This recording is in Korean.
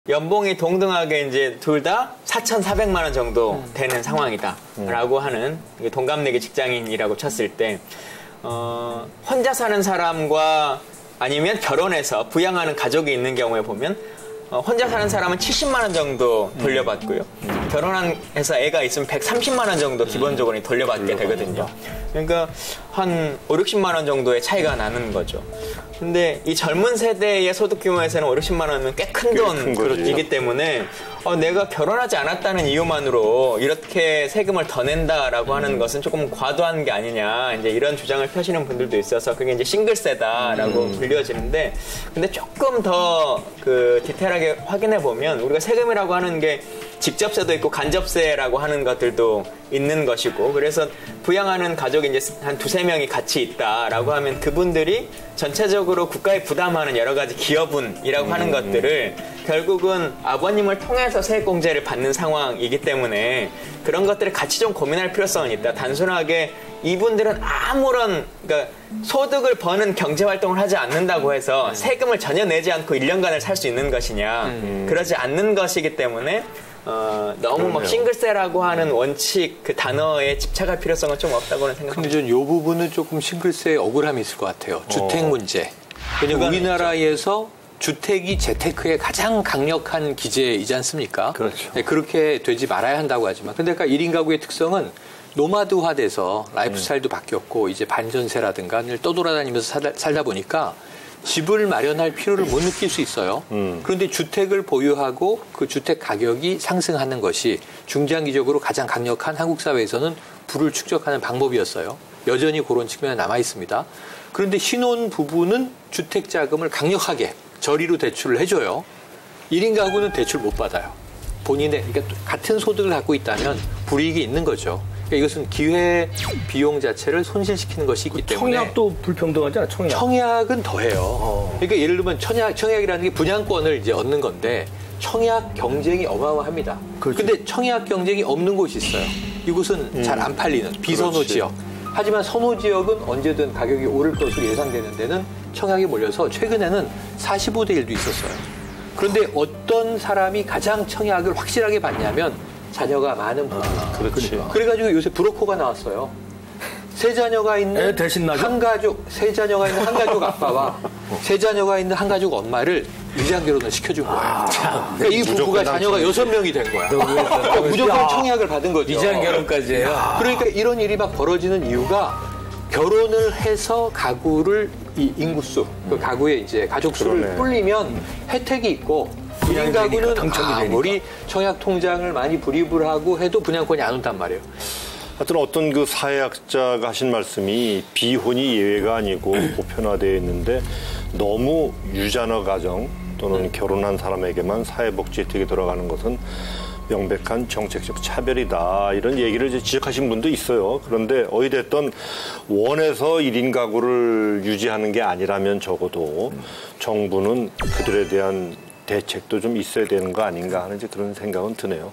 연봉이 동등하게 이제 둘 다 4,400만 원 정도 되는 상황이다라고 하는 동갑내기 직장인이라고 쳤을 때 혼자 사는 사람과 아니면 결혼해서 부양하는 가족이 있는 경우에 보면 혼자 사는 사람은 70만 원 정도 돌려받고요. 결혼해서 애가 있으면 130만 원 정도 기본적으로 돌려받게 되거든요. 그러니까 한 5, 60만 원 정도의 차이가 나는 거죠. 근데 이 젊은 세대의 소득 규모에서는 5, 60만 원은 꽤 큰 돈이기 때문에 내가 결혼하지 않았다는 이유만으로 이렇게 세금을 더 낸다라고 하는 것은 조금 과도한 게 아니냐, 이제 이런 주장을 펴시는 분들도 있어서 그게 이제 싱글세다라고 불려지는데, 근데 조금 더 그 디테일하게 확인해 보면 우리가 세금이라고 하는 게 직접세도 있고 간접세라고 하는 것들도 있는 것이고, 그래서 부양하는 가족이 이제 한 두세 명이 같이 있다라고 하면 그분들이 전체적으로 국가에 부담하는 여러 가지 기여분이라고 하는 것들을 결국은 아버님을 통해서 세액공제를 받는 상황이기 때문에 그런 것들을 같이 좀 고민할 필요성은 있다. 단순하게 이분들은 아무런, 그러니까 소득을 버는 경제활동을 하지 않는다고 해서 세금을 전혀 내지 않고 1년간을 살 수 있는 것이냐. 그러지 않는 것이기 때문에 너무 막 싱글세라고 하는 원칙 그 단어에 집착할 필요성은 좀 없다고는 생각합니다. 근데 전 이 부분은 조금 싱글세에 억울함이 있을 것 같아요. 주택 문제. 왜냐면 우리나라에서 주택이 재테크의 가장 강력한 기제이지 않습니까? 그렇죠. 네, 그렇게 되지 말아야 한다고 하지만. 근데 아까 1인 가구의 특성은 노마드화돼서 라이프 스타일도 바뀌었고 이제 반전세라든가 늘 떠돌아다니면서 살다 보니까 집을 마련할 필요를 못 느낄 수 있어요. 그런데 주택을 보유하고 그 주택 가격이 상승하는 것이 중장기적으로 가장 강력한 한국 사회에서는 부를 축적하는 방법이었어요. 여전히 그런 측면이 남아 있습니다. 그런데 신혼 부부는 주택 자금을 강력하게 저리로 대출을 해줘요. 1인 가구는 대출 못 받아요. 본인의, 그러니까 같은 소득을 갖고 있다면 불이익이 있는 거죠. 그러니까 이것은 기회 비용 자체를 손실시키는 것이 있기 때문에. 청약도 불평등하잖아요. 청약은 더해요. 그러니까 예를 들면 청약이라는 게 분양권을 이제 얻는 건데 청약 경쟁이 어마어마합니다. 그런데 청약 경쟁이 없는 곳이 있어요. 이곳은 잘 안 팔리는 비선호 지역. 하지만 선호 지역은 언제든 가격이 오를 것으로 예상되는 데는 청약이 몰려서 최근에는 45대 1도 있었어요. 그런데 어떤 사람이 가장 청약을 확실하게 받냐면 자녀가 많은 부부. 그렇지. 그래가지고 요새 브로커가 나왔어요. 세 자녀가 있는 한 가족 아빠와 세 자녀가 있는 한 가족 엄마를 위장 결혼을 시켜준 거예요. 그러니까 이 부부가 자녀가 6명이 된 거야. 그러니까 무조건 청약을 받은 거죠. 위장 결혼까지 해요. 그러니까 이런 일이 막 벌어지는 이유가 결혼을 해서 가구를 이 인구수, 그 가구의 이제 가족 수를 불리면 혜택이 있고 1인 가구는 아무리 청약 통장을 많이 불입을 하고 해도 분양권이 안 온단 말이에요. 하여튼 어떤 그 사회학자가 하신 말씀이 비혼이 예외가 아니고 보편화되어 있는데 너무 유자녀 가정 또는 결혼한 사람에게만 사회복지 혜택이 들어가는 것은 명백한 정책적 차별이다. 이런 얘기를 이제 지적하신 분도 있어요. 그런데 어찌됐든 원해서 1인 가구를 유지하는 게 아니라면 적어도 정부는 그들에 대한 대책도 좀 있어야 되는 거 아닌가 하는 이제 그런 생각은 드네요.